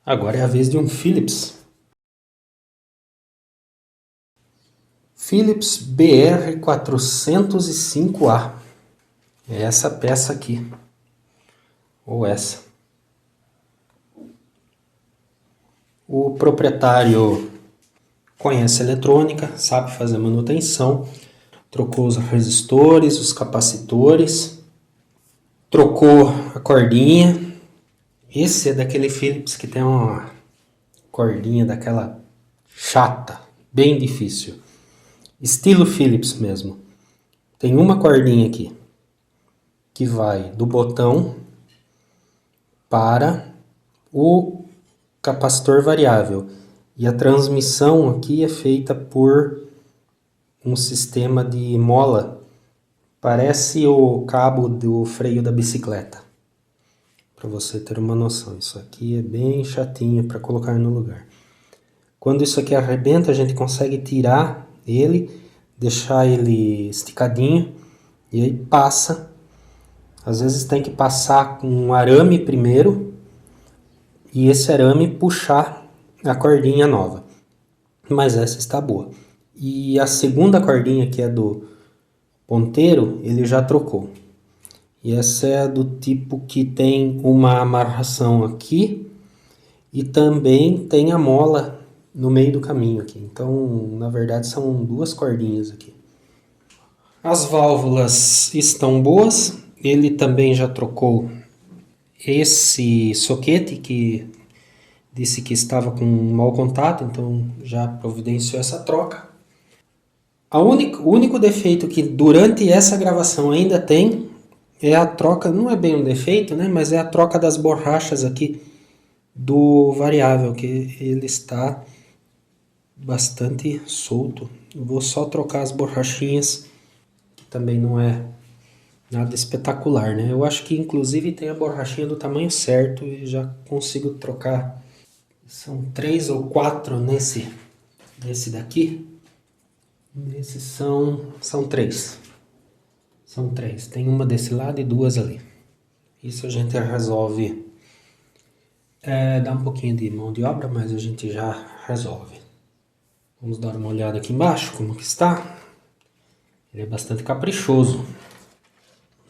Agora é a vez de um Philips. Philips BR405A. É essa peça aqui. Ou essa. O proprietário conhece eletrônica, sabe fazer manutenção. Trocou os resistores, os capacitores. Trocou a cordinha. Esse é daquele Philips que tem uma cordinha daquela chata, bem difícil. Estilo Philips mesmo. Tem uma cordinha aqui que vai do botão para o capacitor variável. E a transmissão aqui é feita por um sistema de mola. Parece o cabo do freio da bicicleta. Para você ter uma noção. Isso aqui é bem chatinho para colocar no lugar. Quando isso aqui arrebenta, a gente consegue tirar ele, deixar ele esticadinho e aí passa. Às vezes tem que passar com um arame primeiro e esse arame puxar a cordinha nova. Mas essa está boa. E a segunda cordinha, que é do ponteiro, ele já trocou. E essa é do tipo que tem uma amarração aqui e também tem a mola no meio do caminho aqui. Então, na verdade, são duas cordinhas aqui. As válvulas estão boas. Ele também já trocou esse soquete que disse que estava com mau contato, então já providenciou essa troca. O único defeito que durante essa gravação ainda tem é a troca, não é bem um defeito, né? Mas é a troca das borrachas aqui do variável, que ele está bastante solto. Eu vou só trocar as borrachinhas, que também não é nada espetacular, né? Eu acho que inclusive tem a borrachinha do tamanho certo e já consigo trocar. São 3 ou 4 nesse daqui. Esses são 3. São 3. Tem uma desse lado e 2 ali. Isso a gente resolve. Dá um pouquinho de mão de obra, mas a gente já resolve. Vamos dar uma olhada aqui embaixo, como que está. Ele é bastante caprichoso.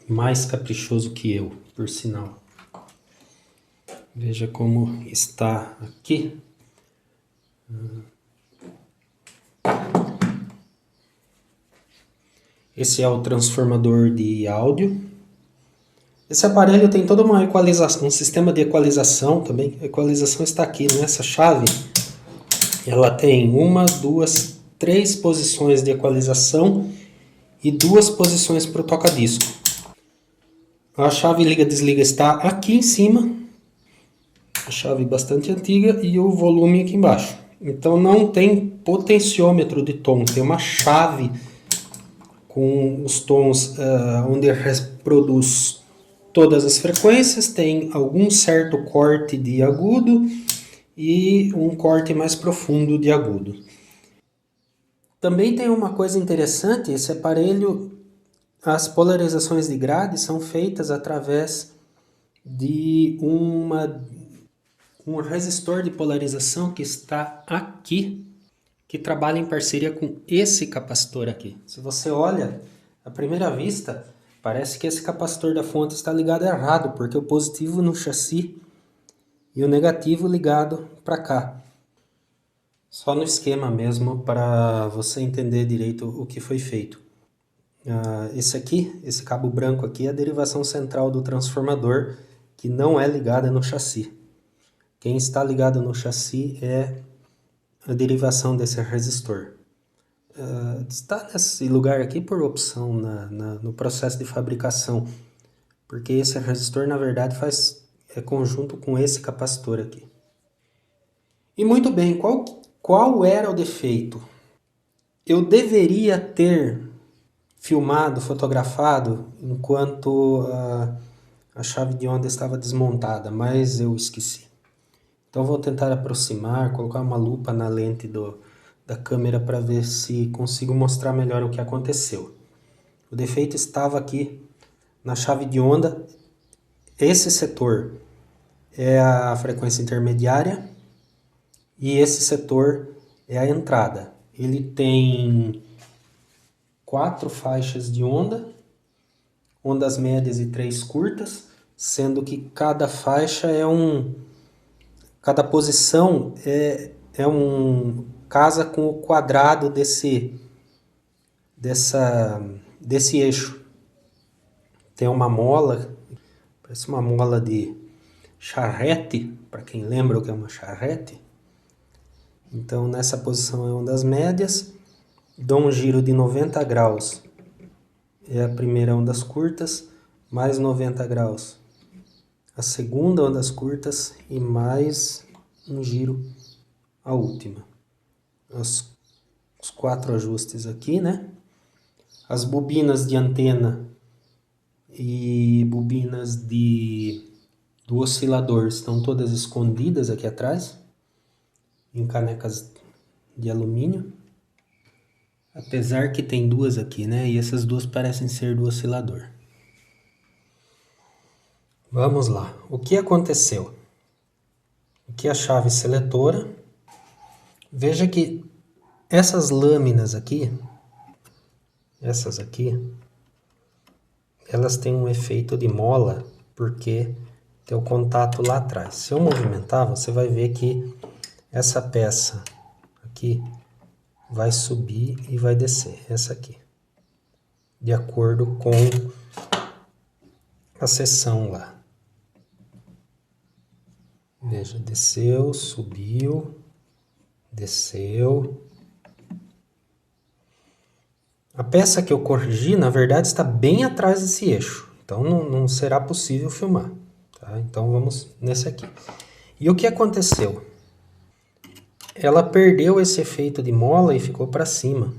Mais caprichoso que eu, por sinal. Veja como está aqui. Esse é o transformador de áudio. Esse aparelho tem toda uma equalização, um sistema de equalização também. A equalização está aqui nessa chave. Ela tem 1, 2, 3 posições de equalização e 2 posições para o toca-disco. A chave liga-desliga está aqui em cima. A chave bastante antiga e o volume aqui embaixo. Então não tem potenciômetro de tom, tem uma chave com os tons onde reproduz todas as frequências, tem algum certo corte de agudo e um corte mais profundo de agudo. Também tem uma coisa interessante, esse aparelho, as polarizações de grade são feitas através de um resistor de polarização que está aqui, que trabalha em parceria com esse capacitor aqui. Se você olha, à primeira vista, parece que esse capacitor da fonte está ligado errado, porque o positivo no chassi e o negativo ligado para cá. Só no esquema mesmo, para você entender direito o que foi feito. Esse aqui, esse cabo branco aqui, é a derivação central do transformador, que não é ligada no chassi. Quem está ligado no chassi é a derivação desse resistor. Está nesse lugar aqui por opção no processo de fabricação, porque esse resistor na verdade é conjunto com esse capacitor aqui. E muito bem, qual era o defeito? Eu deveria ter filmado, fotografado enquanto a chave de onda estava desmontada, mas eu esqueci. Então vou tentar aproximar, colocar uma lupa na lente da câmera para ver se consigo mostrar melhor o que aconteceu. O defeito estava aqui na chave de onda. Esse setor é a frequência intermediária e esse setor é a entrada. Ele tem 4 faixas de onda, ondas médias e 3 curtas, sendo que cada faixa cada posição casa com o quadrado desse eixo. Tem uma mola, parece uma mola de charrete, para quem lembra o que é uma charrete. Então nessa posição é ondas médias, dou um giro de 90 graus, é a primeira ondas curtas, mais 90 graus a segunda ondas curtas e mais um giro a última. Os 4 ajustes aqui, né? As bobinas de antena e bobinas do oscilador estão todas escondidas aqui atrás, em canecas de alumínio. Apesar que tem 2 aqui, né? E essas 2 parecem ser do oscilador. Vamos lá. O que aconteceu? Aqui a chave seletora. Veja que essas lâminas aqui, essas aqui, elas têm um efeito de mola, porque tem o contato lá atrás. Se eu movimentar, você vai ver que essa peça aqui vai subir e vai descer, essa aqui, de acordo com a seção lá. Veja, desceu, subiu, desceu. A peça que eu corrigi, na verdade, está bem atrás desse eixo, então não será possível filmar. Tá? Então vamos nesse aqui. E o que aconteceu? Ela perdeu esse efeito de mola e ficou para cima.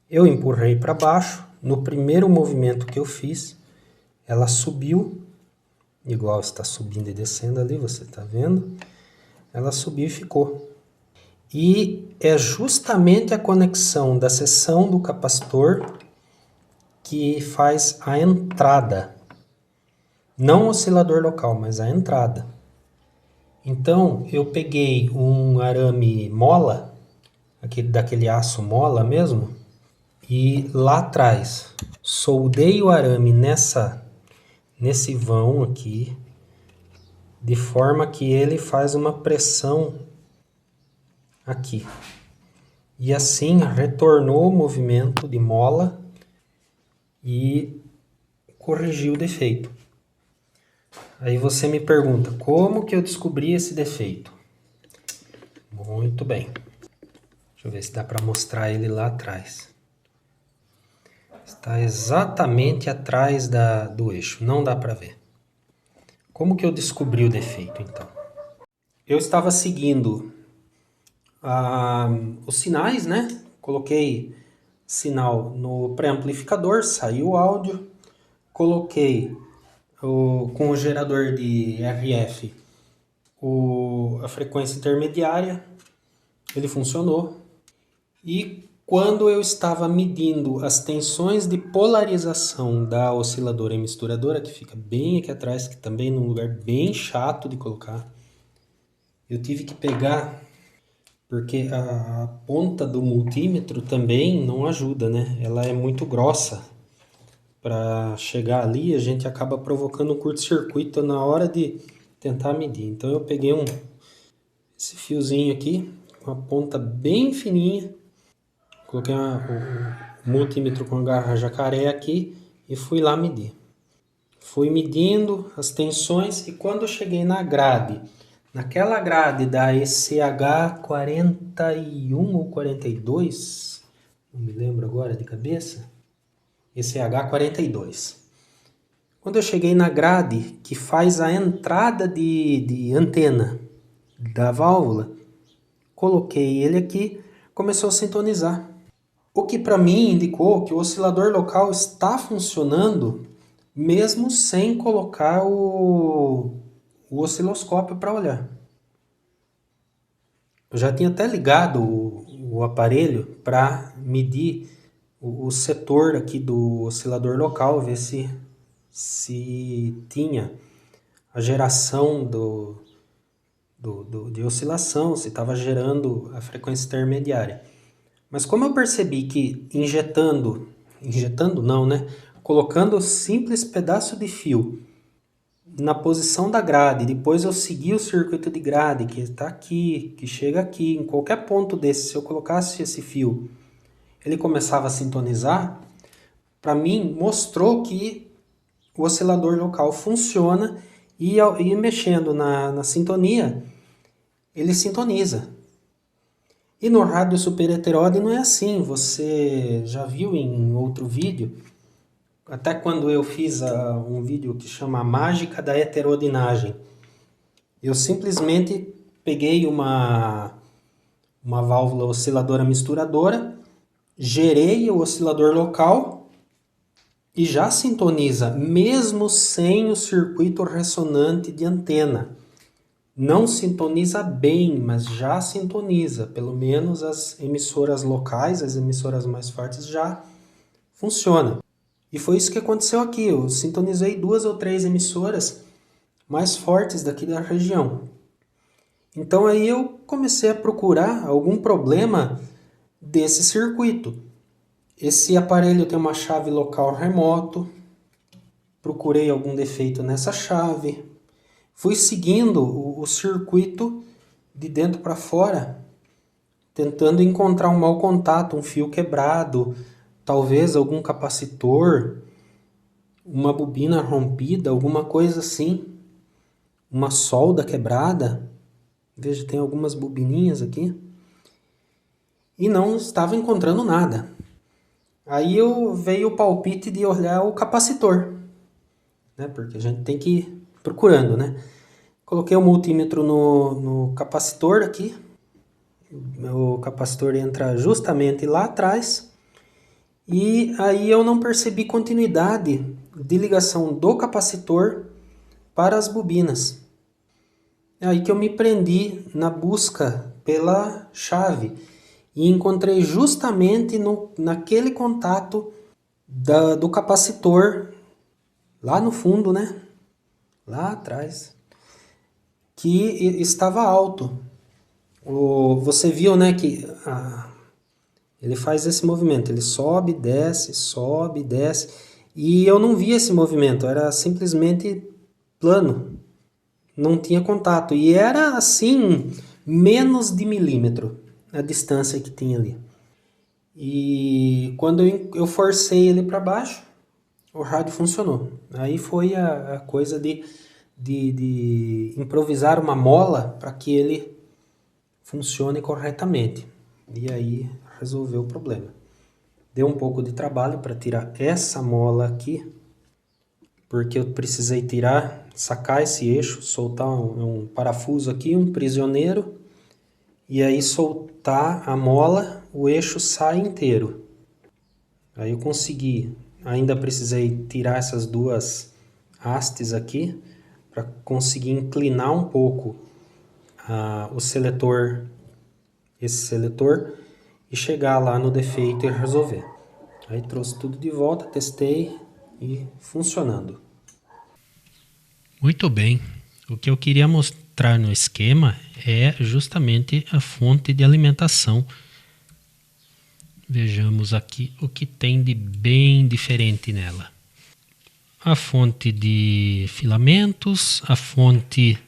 Eu empurrei para baixo, no primeiro movimento que eu fiz, ela subiu, igual está subindo e descendo ali, você está vendo? Ela subiu e ficou. E é justamente a conexão da seção do capacitor que faz a entrada. Não o oscilador local, mas a entrada. Então, eu peguei um arame mola, daquele aço mola mesmo, e lá atrás soldei o arame nesse vão aqui, de forma que ele faz uma pressão aqui. E assim retornou o movimento de mola e corrigiu o defeito. Aí você me pergunta, como que eu descobri esse defeito? Muito bem. Deixa eu ver se dá para mostrar ele lá atrás. Está exatamente atrás do eixo, não dá para ver. Como que eu descobri o defeito, então? Eu estava seguindo os sinais, né? Coloquei sinal no pré-amplificador, saiu o áudio. Coloquei com o gerador de RF a frequência intermediária, ele funcionou. E quando eu estava medindo as tensões de polarização da osciladora e misturadora, que fica bem aqui atrás, que também num lugar bem chato de colocar, eu tive que pegar, porque a ponta do multímetro também não ajuda, né? Ela é muito grossa. Para chegar ali, a gente acaba provocando um curto-circuito na hora de tentar medir. Então eu peguei esse fiozinho aqui, com a ponta bem fininha, coloquei o multímetro com a garra jacaré aqui e fui lá medir. Fui medindo as tensões e quando eu cheguei na grade, naquela grade da ECH 41 ou 42, não me lembro agora de cabeça, ECH 42. Quando eu cheguei na grade que faz a entrada de antena da válvula, coloquei ele aqui, começou a sintonizar. O que para mim indicou que o oscilador local está funcionando mesmo sem colocar o osciloscópio para olhar. Eu já tinha até ligado o aparelho para medir o setor aqui do oscilador local, ver se tinha a geração de oscilação, se estava gerando a frequência intermediária. Mas como eu percebi que injetando não, né? Colocando o simples pedaço de fio na posição da grade, depois eu segui o circuito de grade, que está aqui, que chega aqui, em qualquer ponto desse, se eu colocasse esse fio, ele começava a sintonizar, para mim mostrou que o oscilador local funciona e mexendo na sintonia, ele sintoniza. E no rádio superheteróide não é assim, você já viu em outro vídeo, até quando eu fiz um vídeo que chama A Mágica da Heterodinagem. Eu simplesmente peguei uma válvula osciladora misturadora, gerei o oscilador local e já sintoniza, mesmo sem o circuito ressonante de antena. Não sintoniza bem, mas já sintoniza. Pelo menos as emissoras locais, as emissoras mais fortes já funcionam. E foi isso que aconteceu aqui. Eu sintonizei 2 ou 3 emissoras mais fortes daqui da região. Então aí eu comecei a procurar algum problema desse circuito. Esse aparelho tem uma chave local remoto. Procurei algum defeito nessa chave. Fui seguindo o circuito de dentro para fora, tentando encontrar um mau contato, um fio quebrado, talvez algum capacitor, uma bobina rompida, alguma coisa assim, uma solda quebrada. Veja, tem algumas bobininhas aqui. E não estava encontrando nada. Aí veio o palpite de olhar o capacitor, né? Porque a gente tem que ir procurando, né? Coloquei o multímetro no capacitor aqui. O capacitor entra justamente lá atrás. E aí eu não percebi continuidade de ligação do capacitor para as bobinas. É aí que eu me prendi na busca pela chave. E encontrei justamente naquele contato do capacitor, lá no fundo, né? Lá atrás, que estava alto. Você viu, né, que ele faz esse movimento, ele sobe, desce, e eu não vi esse movimento, era simplesmente plano, não tinha contato, e era assim, menos de milímetro a distância que tinha ali. E quando eu forcei ele para baixo, o rádio funcionou. Aí foi a coisa de improvisar uma mola para que ele funcione corretamente. E aí resolveu o problema. Deu um pouco de trabalho para tirar essa mola aqui, porque eu precisei sacar esse eixo, soltar um parafuso aqui, um prisioneiro, e aí soltar a mola, o eixo sai inteiro. Aí eu consegui, ainda precisei tirar essas 2 hastes aqui, para conseguir inclinar um pouco esse seletor, e chegar lá no defeito e resolver. Aí trouxe tudo de volta, testei e funcionando. Muito bem. O que eu queria mostrar no esquema é justamente a fonte de alimentação. Vejamos aqui o que tem de bem diferente nela. A fonte de filamentos, a fonte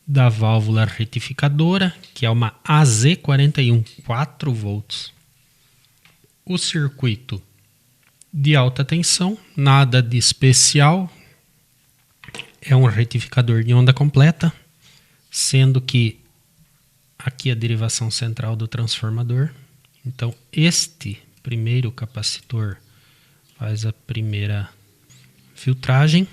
da válvula retificadora, que é uma AZ41, 4 volts. O circuito de alta tensão, nada de especial, é um retificador de onda completa, sendo que aqui a derivação central do transformador. Então este primeiro capacitor faz a primeira filtragem,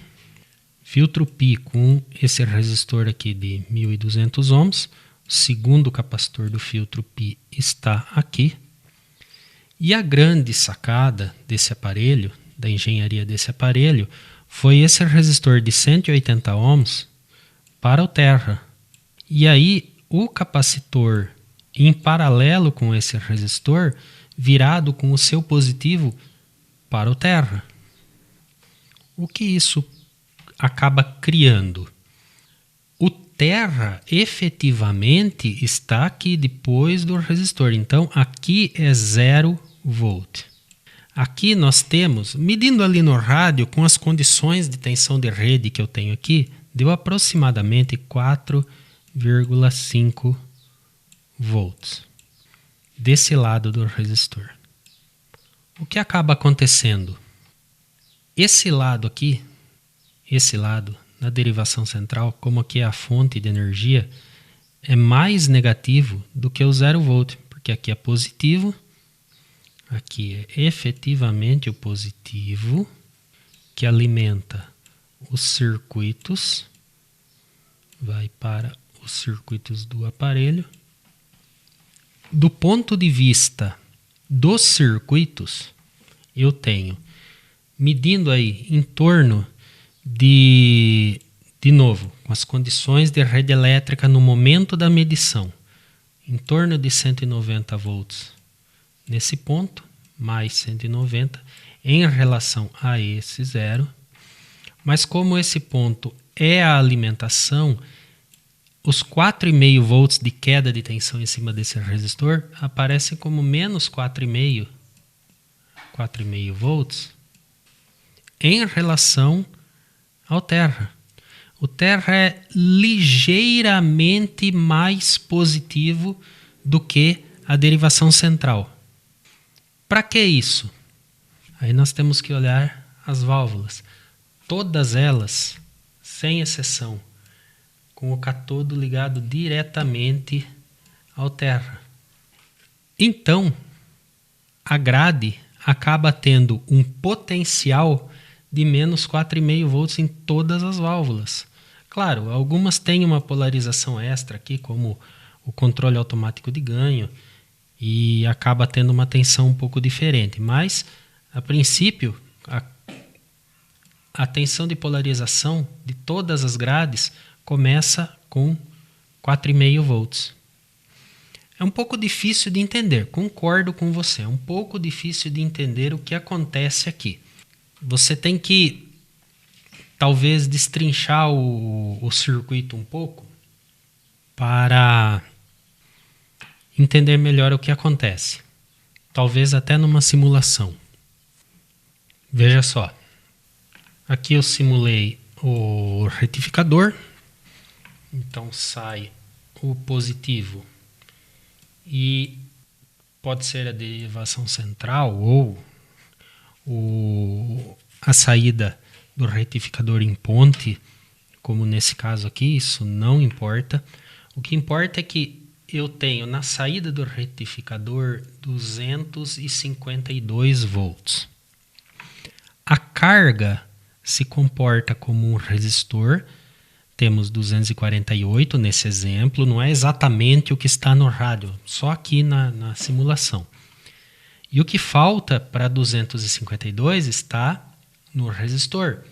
filtro pi com esse resistor aqui de 1200 ohms, o segundo capacitor do filtro pi está aqui. E a grande sacada desse aparelho, da engenharia desse aparelho, foi esse resistor de 180 ohms para o terra. E aí o capacitor em paralelo com esse resistor virado com o seu positivo para o terra. O que isso acaba criando? terra efetivamente está aqui depois do resistor. Então, aqui é 0 volt. Aqui nós temos, medindo ali no rádio, com as condições de tensão de rede que eu tenho aqui, deu aproximadamente 4,5 volts desse lado do resistor. O que acaba acontecendo? Esse lado aqui, esse lado, na derivação central, como aqui é a fonte de energia, é mais negativo do que o 0 volt, porque aqui é positivo, aqui é efetivamente o positivo, que alimenta os circuitos, vai para os circuitos do aparelho. Do ponto de vista dos circuitos, eu tenho, medindo aí em torno de novo, com as condições de rede elétrica no momento da medição, em torno de 190 volts nesse ponto, mais 190 em relação a esse 0. Mas como esse ponto é a alimentação, os 4,5 volts de queda de tensão em cima desse resistor aparecem como menos 4,5 volts em relação ao terra. O terra é ligeiramente mais positivo do que a derivação central. Para que isso? Aí nós temos que olhar as válvulas. Todas elas, sem exceção, com o catodo ligado diretamente ao terra. Então, a grade acaba tendo um potencial de menos 4,5 volts em todas as válvulas. Claro, algumas têm uma polarização extra aqui, como o controle automático de ganho, e acaba tendo uma tensão um pouco diferente. Mas, a princípio, a tensão de polarização de todas as grades começa com 4,5 volts. É um pouco difícil de entender, concordo com você, é um pouco difícil de entender o que acontece aqui. Você tem que, talvez, destrinchar o circuito um pouco para entender melhor o que acontece. Talvez até numa simulação. Veja só. Aqui eu simulei o retificador. Então sai o positivo e pode ser a derivação central ou a saída do retificador em ponte, como nesse caso aqui, isso não importa. O que importa é que eu tenho na saída do retificador 252 volts. A carga se comporta como um resistor. Temos 248 nesse exemplo, não é exatamente o que está no rádio, só aqui na simulação. E o que falta para 252 está no resistor.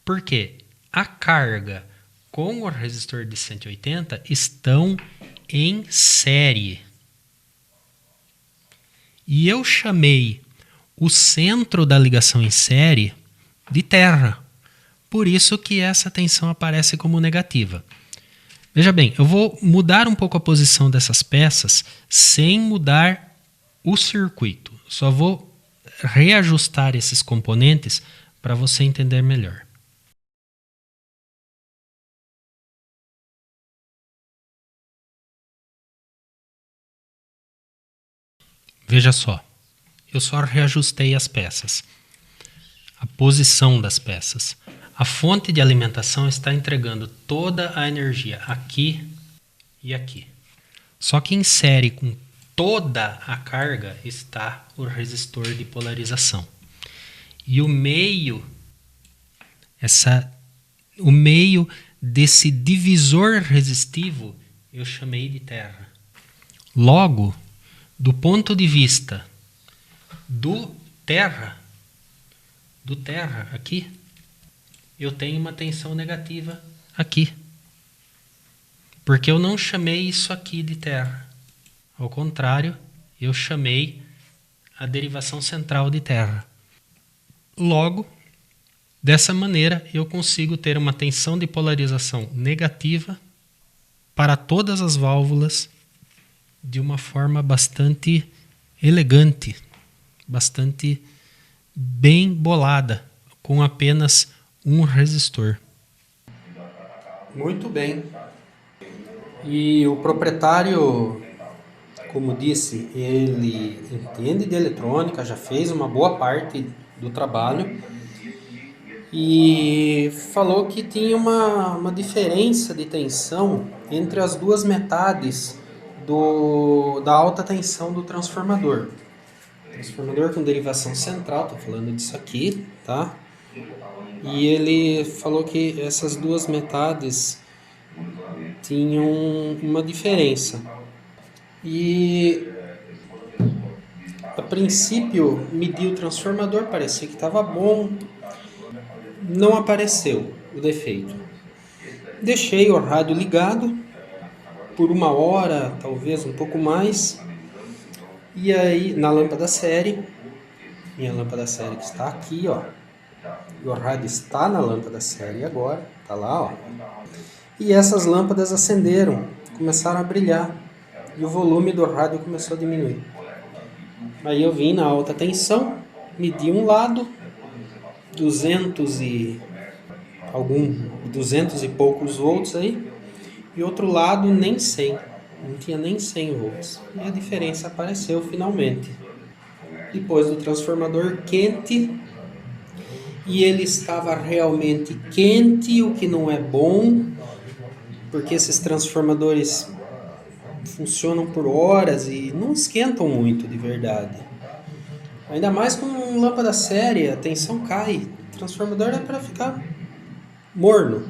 Por quê? A carga com o resistor de 180 estão em série. E eu chamei o centro da ligação em série de terra. Por isso que essa tensão aparece como negativa. Veja bem, eu vou mudar um pouco a posição dessas peças sem mudar o circuito. Só vou reajustar esses componentes para você entender melhor. Veja só, eu só reajustei as peças, a posição das peças. A fonte de alimentação está entregando toda a energia aqui e aqui. Só que em série com toda a carga está o resistor de polarização. E o meio desse divisor resistivo eu chamei de terra. Logo, do ponto de vista do terra aqui, eu tenho uma tensão negativa aqui. Porque eu não chamei isso aqui de terra. Ao contrário, eu chamei a derivação central de terra. Logo, dessa maneira, eu consigo ter uma tensão de polarização negativa para todas as válvulas de uma forma bastante elegante, bastante bem bolada, com apenas um resistor. Muito bem. E o proprietário, como disse, ele entende de eletrônica, já fez uma boa parte do trabalho e falou que tinha uma diferença de tensão entre as duas metades da alta tensão do transformador. Transformador com derivação central, estou falando disso aqui, tá? E ele falou que essas duas metades tinham uma diferença. E a princípio mediu o transformador, parecia que estava bom, não apareceu o defeito. Deixei o rádio ligado por 1 hora, talvez um pouco mais, e aí na lâmpada série, minha lâmpada série que está aqui, ó, e o rádio está na lâmpada série agora, tá lá, ó, e essas lâmpadas acenderam, começaram a brilhar, e o volume do rádio começou a diminuir. Aí eu vim na alta tensão, medi um lado, 200 e poucos volts aí, e outro lado nem 100, não tinha nem 100 volts. E a diferença apareceu finalmente. Depois do transformador quente, e ele estava realmente quente, o que não é bom, porque esses transformadores funcionam por horas e não esquentam muito de verdade. Ainda mais com lâmpada séria, a tensão cai. O transformador é para ficar morno,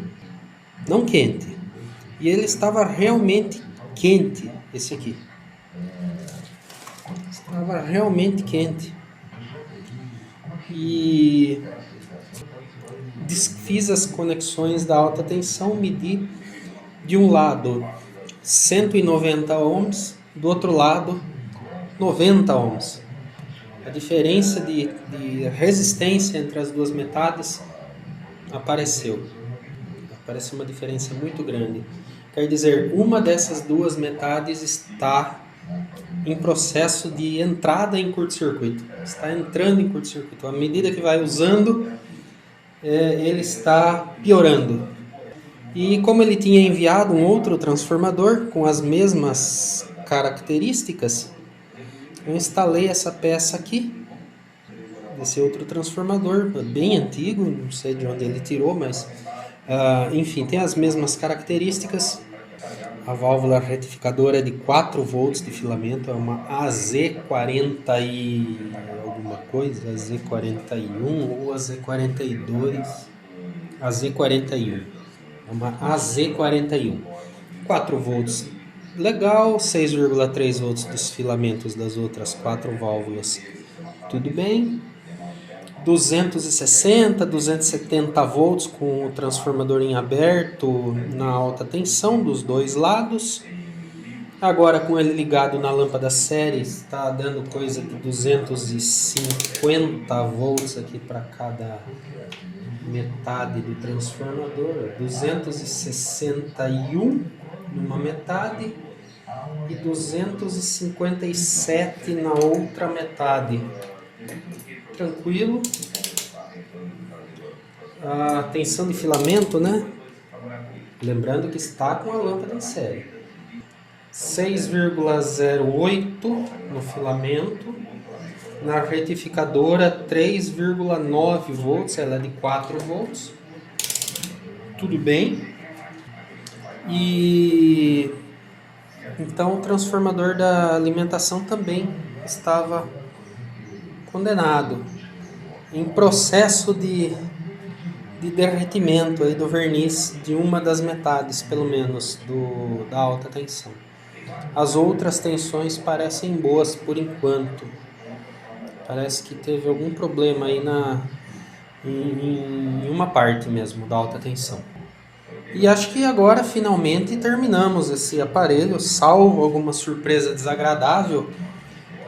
não quente. E ele estava realmente quente, esse aqui. Estava realmente quente. E fiz as conexões da alta tensão, medi de um lado 190 ohms, do outro lado 90 ohms. A diferença de resistência entre as duas metades apareceu uma diferença muito grande. Quer dizer, uma dessas duas metades está em processo de entrada em curto-circuito. Está entrando em curto-circuito. À medida que vai usando, ele está piorando. E como ele tinha enviado um outro transformador com as mesmas características, eu instalei essa peça aqui, desse outro transformador, bem antigo, não sei de onde ele tirou, mas enfim, tem as mesmas características. A válvula retificadora é de 4 volts de filamento, é uma AZ40 e alguma coisa, AZ41 ou AZ42, AZ41, é uma AZ41, 4 volts, legal, 6,3 volts dos filamentos das outras 4 válvulas, tudo bem. 260, 270 volts com o transformador em aberto na alta tensão dos dois lados. Agora com ele ligado na lâmpada série está dando coisa de 250 volts aqui para cada metade do transformador. 261 numa metade e 257 na outra metade. Tranquilo. A tensão de filamento, né? Lembrando que está com a lâmpada em série. 6,08 no filamento. Na retificadora 3,9 volts, ela é de 4 volts. Tudo bem. E então o transformador da alimentação também estava condenado, em processo de derretimento aí do verniz de uma das metades, pelo menos, da alta tensão. As outras tensões parecem boas por enquanto. Parece que teve algum problema aí em uma parte mesmo da alta tensão. E acho que agora finalmente terminamos esse aparelho, salvo alguma surpresa desagradável.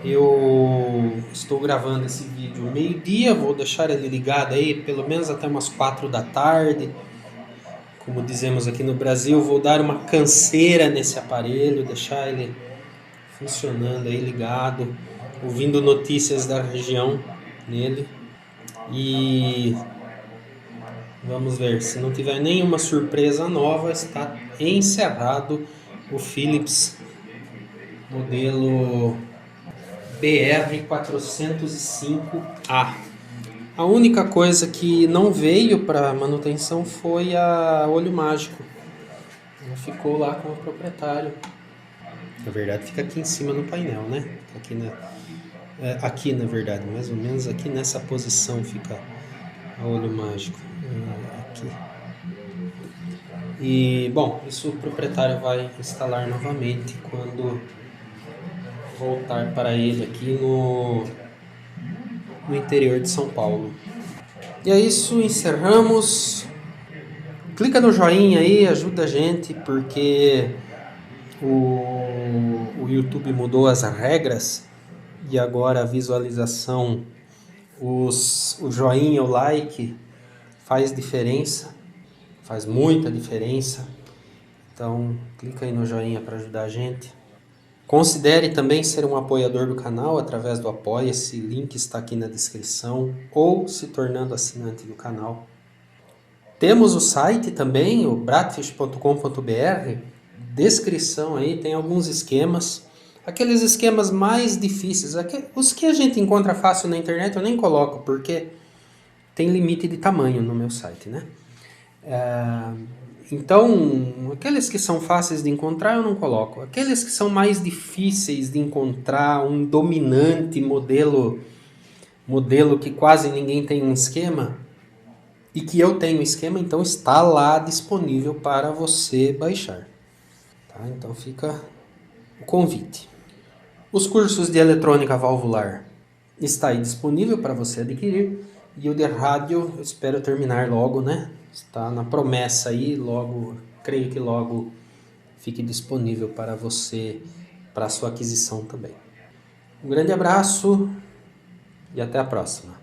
Eu estou gravando esse vídeo meio-dia, vou deixar ele ligado aí pelo menos até umas 4 da tarde, como dizemos aqui no Brasil, vou dar uma canseira nesse aparelho, deixar ele funcionando aí, ligado, ouvindo notícias da região nele. E vamos ver, se não tiver nenhuma surpresa nova, está encerrado o Philips modelo BR405A. A única coisa que não veio para manutenção foi a olho mágico. Ela ficou lá com o proprietário. Na verdade fica aqui em cima no painel, né? Aqui na verdade, mais ou menos aqui nessa posição fica a olho mágico. Aqui. E bom, isso o proprietário vai instalar novamente quando voltar para ele aqui no interior de São Paulo. E é isso, encerramos. Clica no joinha aí, ajuda a gente, porque o YouTube mudou as regras e agora a visualização, o joinha, o like faz diferença, faz muita diferença. Então clica aí no joinha para ajudar a gente. Considere também ser um apoiador do canal através do Apoia-se, link está aqui na descrição, ou se tornando assinante do canal. Temos o site também, o bratfish.com.br, descrição aí, tem alguns esquemas, aqueles esquemas mais difíceis, os que a gente encontra fácil na internet eu nem coloco, porque tem limite de tamanho no meu site, né? Então, aqueles que são fáceis de encontrar eu não coloco. Aqueles que são mais difíceis de encontrar, um dominante modelo que quase ninguém tem um esquema, e que eu tenho esquema, então está lá disponível para você baixar. Tá? Então fica o convite. Os cursos de eletrônica valvular está aí disponível para você adquirir. E o de rádio eu espero terminar logo, né? Está na promessa aí, logo, creio que logo fique disponível para você, para a sua aquisição também. Um grande abraço e até a próxima.